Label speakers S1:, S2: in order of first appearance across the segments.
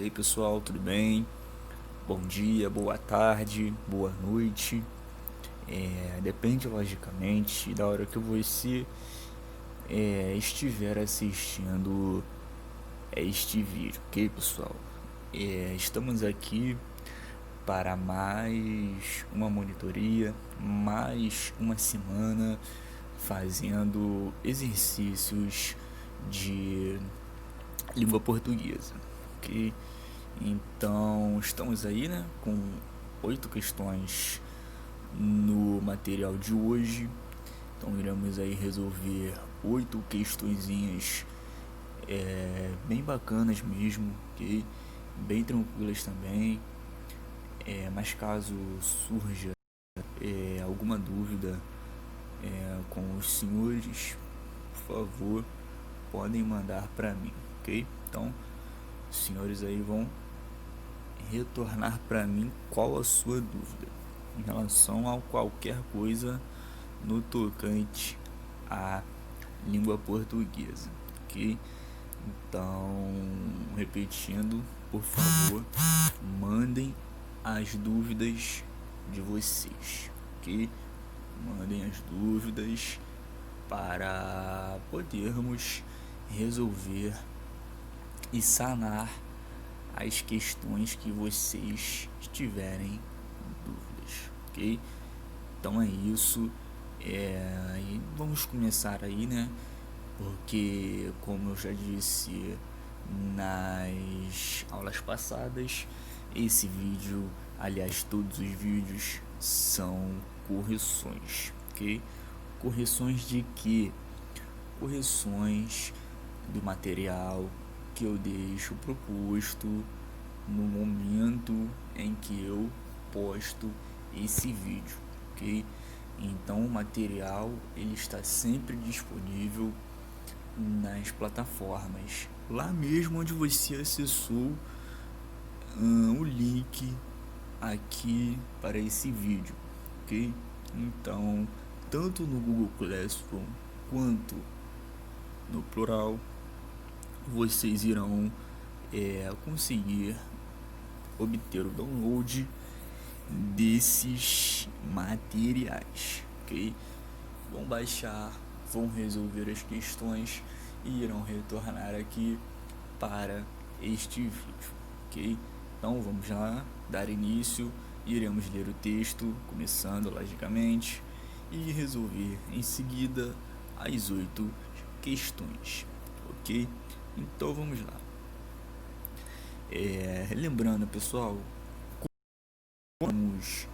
S1: aí pessoal, tudo bem? Bom dia, boa tarde, boa noite. Depende logicamente da hora que você estiver assistindo este vídeo, ok pessoal? Estamos aqui para mais uma monitoria, mais uma semana fazendo exercícios de língua portuguesa, ok? Então estamos aí, né, com 8 questões no material de hoje. Então iremos aí resolver 8 questõezinhas bem bacanas mesmo, ok? Bem tranquilas também. Mas caso surja alguma dúvida com os senhores, por favor, podem mandar para mim, ok? Então, os senhores aí vão retornar para mim qual a sua dúvida em relação a qualquer coisa no tocante à língua portuguesa, ok? Então, repetindo, por favor, mandem as dúvidas de vocês, ok? Mandem as dúvidas para podermos resolver e sanar as questões que vocês tiverem dúvidas, ok? Então é isso. E vamos começar aí, né? Porque, como eu já disse nas aulas passadas, esse vídeo, aliás, todos os vídeos são correções, ok? Correções de quê? Correções do material que eu deixo proposto no momento em que eu posto esse vídeo, ok? Então o material ele está sempre disponível nas plataformas, lá mesmo onde você acessou o link aqui para esse vídeo, ok? Então, tanto no Google Classroom quanto no plural, vocês irão conseguir obter o download desses materiais, ok? Vão baixar, vão resolver as questões e irão retornar aqui para este vídeo, ok? Então vamos lá, dar início, iremos ler o texto, começando logicamente, e resolver em seguida as 8 questões, ok? Então vamos lá. Lembrando pessoal, vamos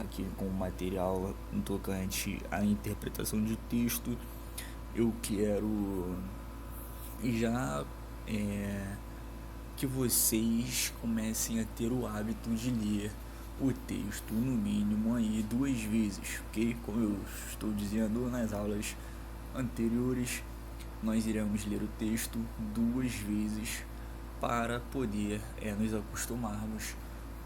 S1: aqui com o material no tocante à interpretação de texto. Eu quero já que vocês comecem a ter o hábito de ler o texto no mínimo aí 2 vezes, ok? Como eu estou dizendo nas aulas anteriores, nós iremos ler o texto 2 vezes para poder nos acostumarmos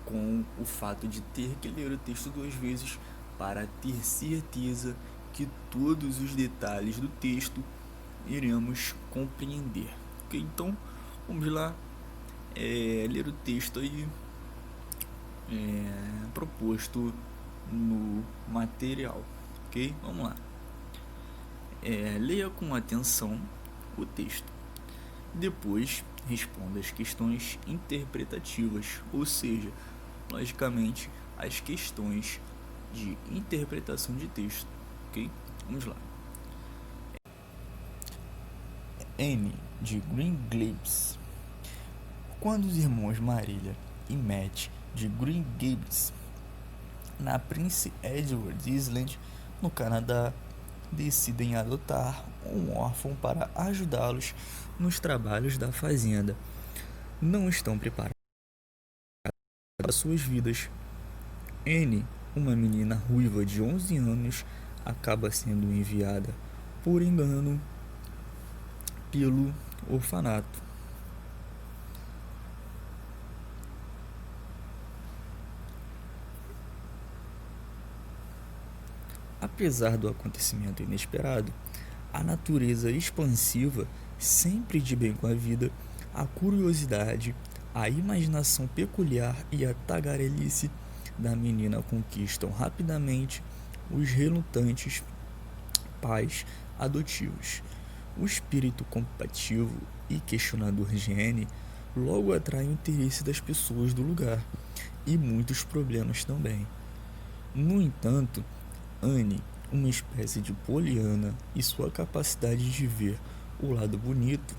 S1: com o fato de ter que ler o texto 2 vezes para ter certeza que todos os detalhes do texto iremos compreender, ok? Então vamos lá ler o texto aí proposto no material, ok? Vamos lá. Leia com atenção o texto. Depois responda as questões interpretativas, ou seja, logicamente as questões de interpretação de texto, ok? Vamos lá. N de Green Gables. Quando os irmãos Marília e Matt de Green Gables, na Prince Edward Island, no Canadá, decidem adotar um órfão para ajudá-los nos trabalhos da fazenda, não estão preparados para suas vidas. Anne, uma menina ruiva de 11 anos, acaba sendo enviada por engano pelo orfanato. Apesar do acontecimento inesperado, a natureza expansiva, sempre de bem com a vida, a curiosidade, a imaginação peculiar e a tagarelice da menina conquistam rapidamente os relutantes pais adotivos. O espírito combativo e questionador de Anne logo atrai o interesse das pessoas do lugar e muitos problemas também. No entanto, Anne, uma espécie de Poliana, e sua capacidade de ver o lado bonito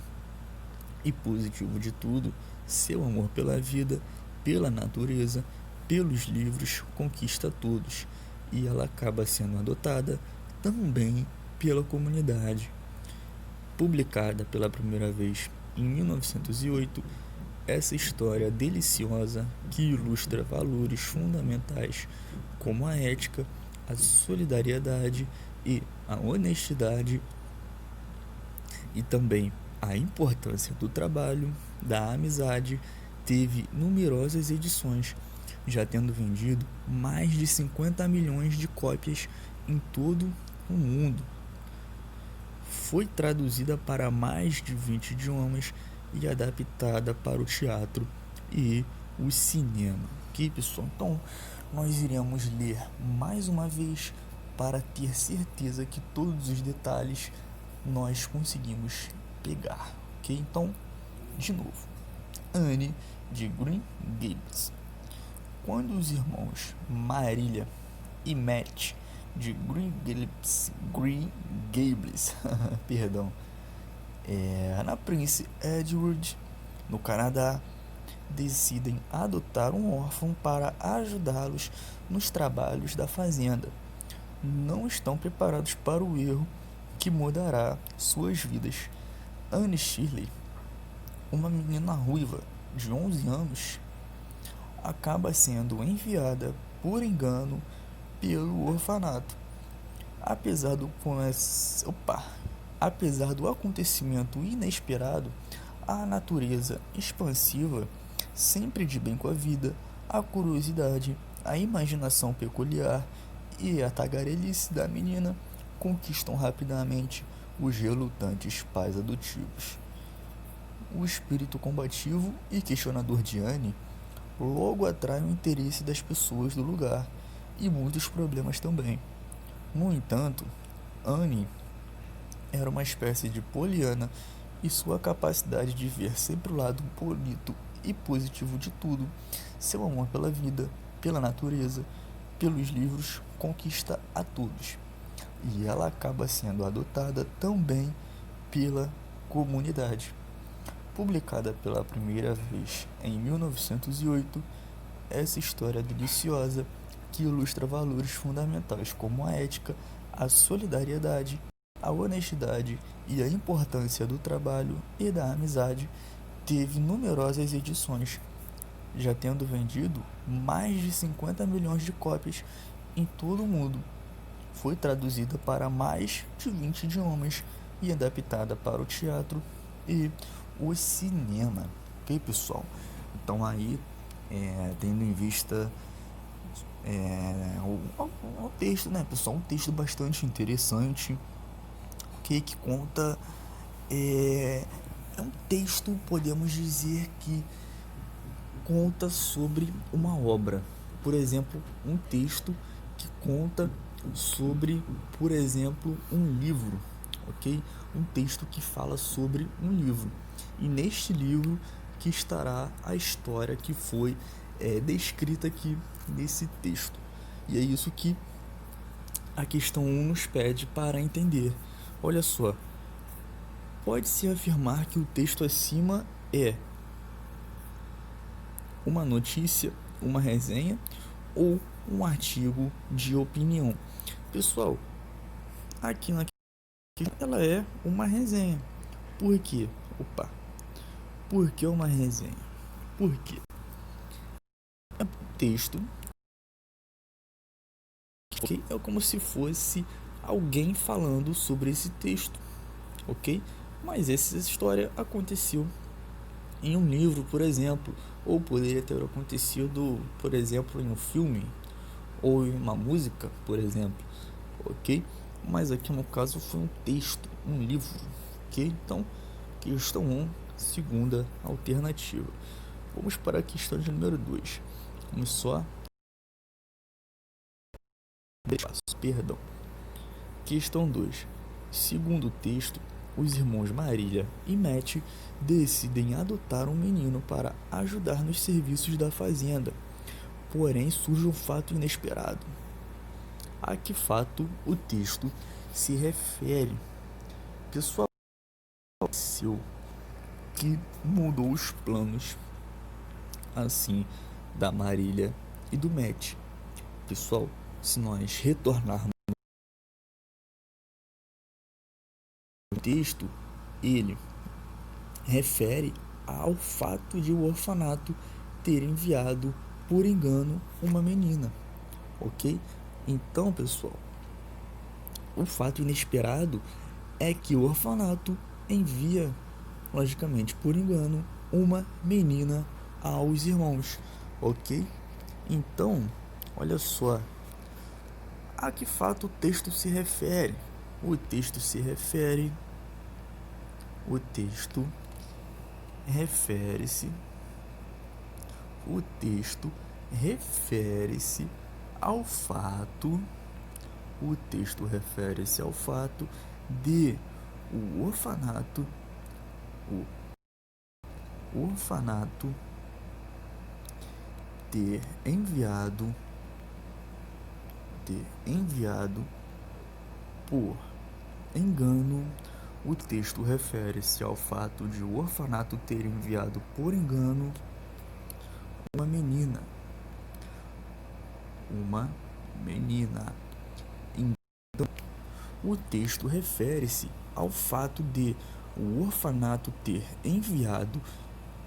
S1: e positivo de tudo, seu amor pela vida, pela natureza, pelos livros, conquista todos, e ela acaba sendo adotada também pela comunidade. Publicada pela primeira vez em 1908, essa história deliciosa que ilustra valores fundamentais como a ética, a solidariedade e a honestidade, e também a importância do trabalho, da amizade, teve numerosas edições, já tendo vendido mais de 50 milhões de cópias em todo o mundo. Foi traduzida para mais de 20 idiomas e adaptada para o teatro e o cinema. Ok, pessoal? Então, nós iremos ler mais uma vez para ter certeza que todos os detalhes nós conseguimos pegar. Ok? Então, de novo. Anne de Green Gables. Quando os irmãos Marília e Matt de Green Gables perdão, na Prince Edward, no Canadá, decidem adotar um órfão para ajudá-los nos trabalhos da fazenda. Não estão preparados para o erro que mudará suas vidas. Anne Shirley, uma menina ruiva de 11 anos, acaba sendo enviada por engano pelo orfanato. Apesar do acontecimento inesperado, a natureza expansiva, sempre de bem com a vida, a curiosidade, a imaginação peculiar e a tagarelice da menina conquistam rapidamente os relutantes pais adotivos. O espírito combativo e questionador de Anne logo atrai o interesse das pessoas do lugar e muitos problemas também. No entanto, Anne era uma espécie de Poliana e sua capacidade de ver sempre o lado bonito e positivo de tudo, seu amor pela vida, pela natureza, pelos livros, conquista a todos. E ela acaba sendo adotada também pela comunidade. Publicada pela primeira vez em 1908, essa história deliciosa que ilustra valores fundamentais como a ética, a solidariedade, a honestidade e a importância do trabalho e da amizade, teve numerosas edições, já tendo vendido mais de 50 milhões de cópias em todo o mundo. Foi traduzida para mais de 20 idiomas e adaptada para o teatro e o cinema. Ok, pessoal? Então aí, tendo em vista o texto, né, pessoal? Um texto bastante interessante, ok? Que conta... é um texto, podemos dizer que conta sobre uma obra. Por exemplo, um texto que conta sobre, por exemplo, um livro, ok? Um texto que fala sobre um livro. E neste livro que estará a história que foi descrita aqui nesse texto. E é isso que a questão 1 nos pede para entender. Olha só, pode-se afirmar que o texto acima é uma notícia, uma resenha ou um artigo de opinião. Pessoal, aqui ela é uma resenha. Por quê? Por que uma resenha? Por quê? É um texto, ok? É como se fosse alguém falando sobre esse texto, ok? Mas essa história aconteceu em um livro, por exemplo, ou poderia ter acontecido, por exemplo, em um filme ou em uma música, por exemplo, ok? Mas aqui no caso foi um texto, um livro, ok? Então, questão 1 segunda alternativa. Vamos para a questão de número 2. Vamos só perdão. Questão 2. Segundo o texto, os irmãos Marília e Matt decidem adotar um menino para ajudar nos serviços da fazenda. Porém, surge um fato inesperado. A que fato o texto se refere? Pessoal, aconteceu que mudou os planos assim da Marília e do Matt. Pessoal, se nós retornarmos ao texto, ele refere ao fato de o orfanato ter enviado por engano uma menina, ok? Então, pessoal, o fato inesperado é que o orfanato envia, logicamente por engano, uma menina aos irmãos, ok? Então, olha só, a que fato o texto se refere? O texto refere-se ao fato de o orfanato ter enviado por engano. O texto refere-se ao fato de o orfanato ter enviado por engano uma menina. Então, o texto refere-se ao fato de o orfanato ter enviado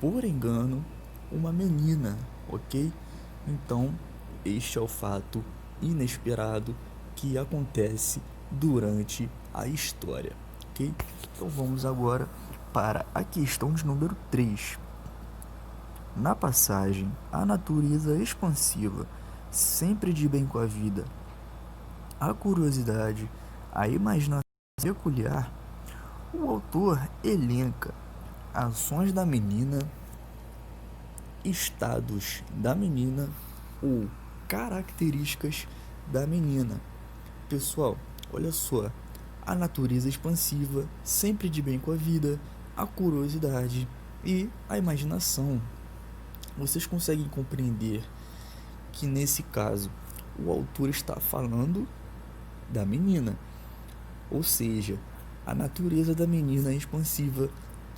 S1: por engano uma menina, ok? Então, este é o fato inesperado que acontece durante a história, ok? Então vamos agora para a questão de número 3. Na passagem A Natureza Expansiva, sempre de bem com a vida, a curiosidade, a imaginação peculiar, o autor elenca ações da menina, estados da menina ou características da menina. Pessoal, olha só, a natureza expansiva, sempre de bem com a vida, a curiosidade e a imaginação. Vocês conseguem compreender que nesse caso o autor está falando da menina, ou seja, a natureza da menina é expansiva,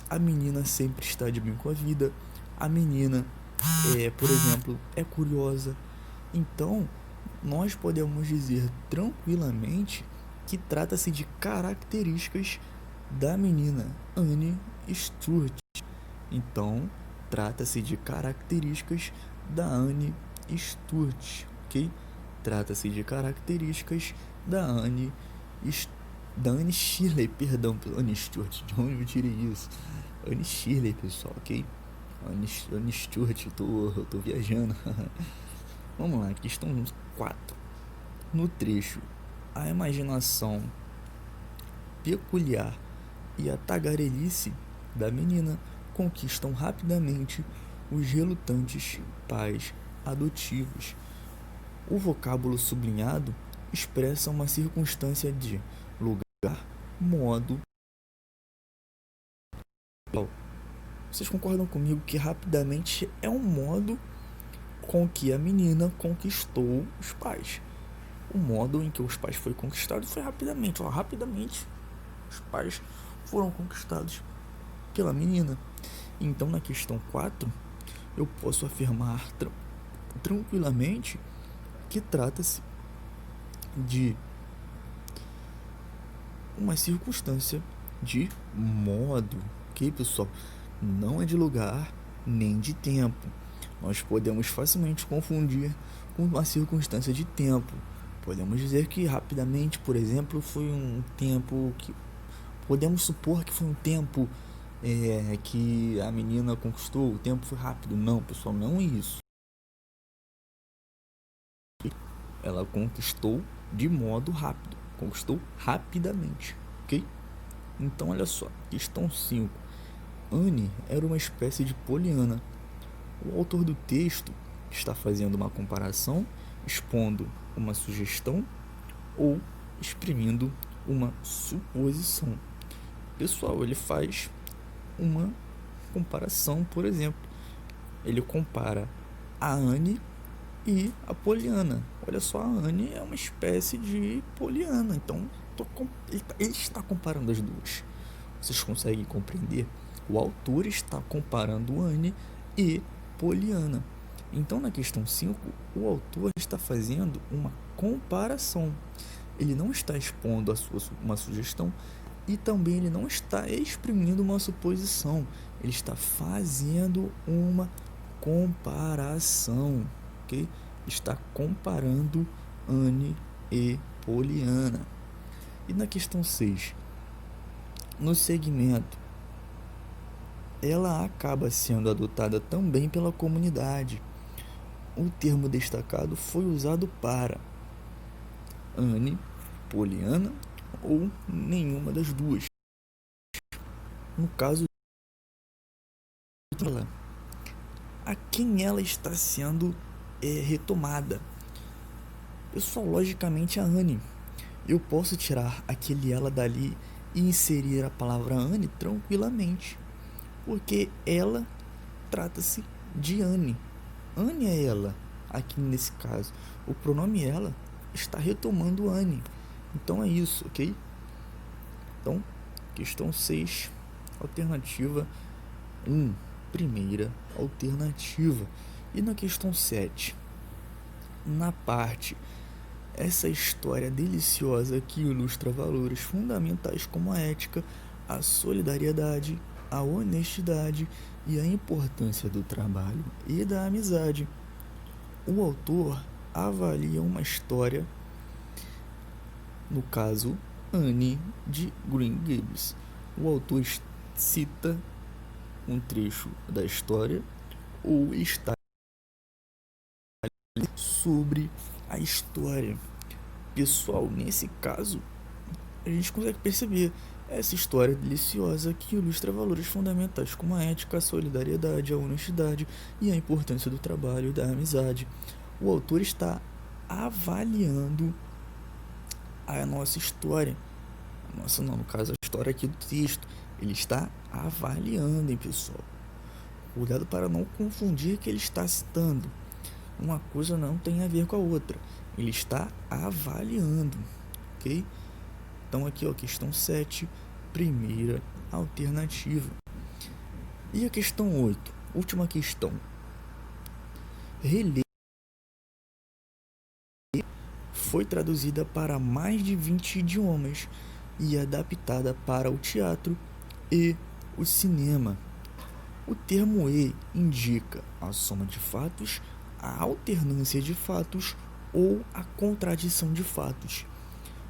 S1: a menina sempre está de bem com a vida, a menina por exemplo, é curiosa. Então, nós podemos dizer tranquilamente que trata-se de características da menina Anne Stuart. Então, trata-se de características da Anne Stuart, ok? Trata-se de características da Anne Shirley, perdão, Anne Stuart, de onde eu tirei isso? Anne Shirley, pessoal, ok? Anne Stuart, eu tô viajando. Vamos lá, questão 4. No trecho, a imaginação peculiar e a tagarelice da menina conquistam rapidamente os relutantes pais adotivos. O vocábulo sublinhado expressa uma circunstância de lugar, modo. Vocês concordam comigo que rapidamente é um modo com que a menina conquistou os pais? O modo em que os pais foram conquistados foi rapidamente. Rapidamente os pais foram conquistados pela menina. Então, na questão 4, eu posso afirmar tranquilamente que trata-se de uma circunstância de modo, ok, pessoal? Não é de lugar nem de tempo. Nós podemos facilmente confundir com uma circunstância de tempo. Podemos dizer que rapidamente, por exemplo, foi um tempo que podemos supor que foi um tempo que a menina conquistou, o tempo foi rápido. Não, pessoal, não é isso. Ela conquistou de modo rápido, conquistou rapidamente, ok? Então, olha só, questão 5. Anne era uma espécie de Poliana. O autor do texto está fazendo uma comparação, expondo uma sugestão ou exprimindo uma suposição. Pessoal, ele faz uma comparação, por exemplo, ele compara a Anne e a Poliana. Olha só, a Anne é uma espécie de Poliana, então ele está comparando as duas. Vocês conseguem compreender? O autor está comparando Anne e Poliana. Então, na questão 5, o autor está fazendo uma comparação. Ele não está expondo uma sugestão e também ele não está exprimindo uma suposição. Ele está fazendo uma comparação, ok? Está comparando Anne e Poliana. E na questão 6, no segmento, ela acaba sendo adotada também pela comunidade. O termo destacado foi usado para Anne, Poliana ou nenhuma das duas. No caso, a quem ela está sendo retomada? Pessoal, logicamente a Anne. Eu posso tirar aquele ela dali e inserir a palavra Anne tranquilamente, porque ela trata-se de Anne. Anne é ela, aqui nesse caso. O pronome ela está retomando Anne. Então é isso, ok? Então, questão 6, alternativa 1, primeira alternativa. E na questão 7, na parte, essa história deliciosa que ilustra valores fundamentais como a ética, a solidariedade, a honestidade e a importância do trabalho e da amizade. O autor avalia uma história, no caso, Anne de Green Gables. O autor cita um trecho da história ou está sobre a história. Pessoal, nesse caso, a gente consegue perceber essa história deliciosa que ilustra valores fundamentais como a ética, a solidariedade, a honestidade e a importância do trabalho e da amizade. O autor está avaliando a nossa história. Nossa, não, no caso, a história aqui do texto. Ele está avaliando, hein, pessoal? Cuidado para não confundir que ele está citando. Uma coisa não tem a ver com a outra. Ele está avaliando, ok? Então aqui, ó, questão 7, primeira alternativa. E a questão 8, última questão. Relê foi traduzida para mais de 20 idiomas e adaptada para o teatro e o cinema. O termo "e" indica a soma de fatos, a alternância de fatos ou a contradição de fatos.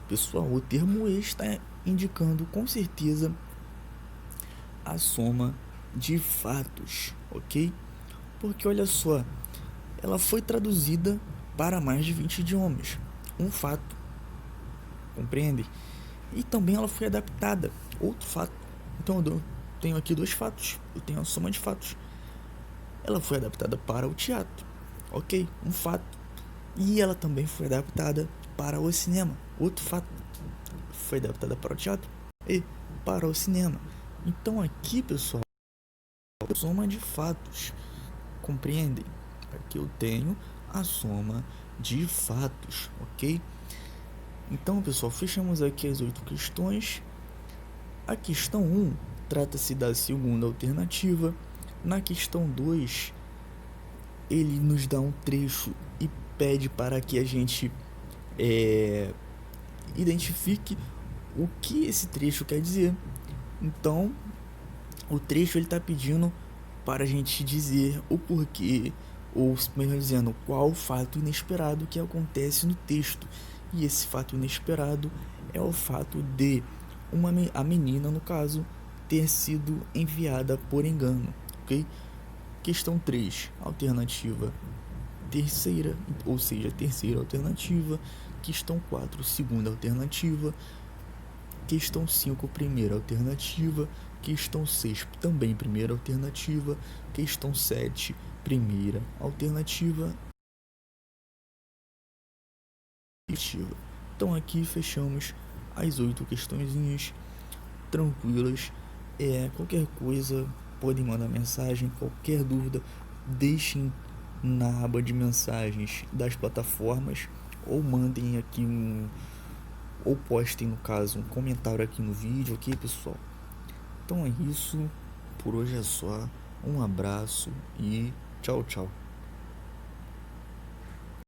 S1: Pessoal, o termo "e" está indicando com certeza a soma de fatos, ok? Porque olha só, ela foi traduzida para mais de 20 idiomas, um fato, compreende? E também ela foi adaptada, outro fato. Então eu tenho aqui dois fatos, eu tenho a soma de fatos. Ela foi adaptada para o teatro, ok? Um fato. E ela também foi adaptada para o cinema, outro fato. Foi adaptada para o teatro e para o cinema. Então aqui, pessoal, soma de fatos, compreendem? Aqui eu tenho a soma de fatos, ok? Então, pessoal, fechamos aqui as 8 questões. A questão 1 trata-se da segunda alternativa. Na questão 2, ele nos dá um trecho e pede para que a gente identifique o que esse trecho quer dizer. Então, o trecho ele está pedindo para a gente dizer o porquê, ou melhor dizendo, qual o fato inesperado que acontece no texto. E esse fato inesperado é o fato de a menina, no caso, ter sido enviada por engano, ok? Questão 3, alternativa terceira, ou seja, terceira alternativa. Questão 4, segunda alternativa. Questão 5, primeira alternativa. Questão 6, também primeira alternativa. Questão 7, primeira alternativa. Então aqui fechamos as 8 questõezinhas tranquilas. Qualquer coisa podem mandar mensagem, qualquer dúvida deixem na aba de mensagens das plataformas, ou mandem aqui ou postem, no caso, um comentário aqui no vídeo, ok, pessoal? Então é isso, por hoje é só. Um abraço e tchau, tchau.